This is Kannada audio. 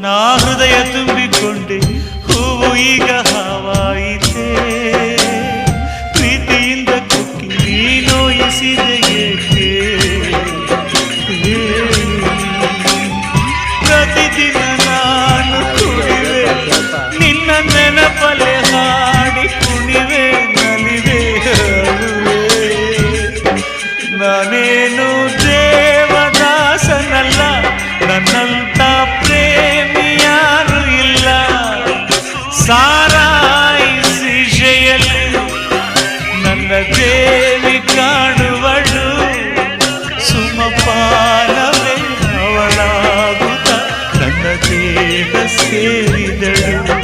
ನಾ ಹೃದಯ ತುಂಬಿಕೊಂಡೆ ಹೂವು ಈಗ ಹಾವಾಯಿತೆ ಪ್ರೀತಿಯಿಂದ ಕುಕ್ಕಿ ನೀ ನೋಯಿಸಿದೆ ಏಕೆ ಪ್ರತಿದಿನ ನಾನು ಕುಣಿವೆ ನಿನ್ನ ನೆನಪಲೆ ಹಾಡಿ ಕುಣಿವೆ ನಲಿವೆ ನಾನೇನು ದೇವದಾಸನಲ್ಲ ನನ್ನಂತ ಪ್ರೇಮಿ ಯಾರು ಇಲ್ಲ ಸಾರಾಯಿಸಿ ಜಯಲ್ಲಿ ನನ್ನ ದೇವಿ ಕಾಣುವಳು ಸುಮಪಾನವೇ ಅವಳಾಗುತ್ತ ನನ್ನ ದೇಹ ಸೇರಿದಳು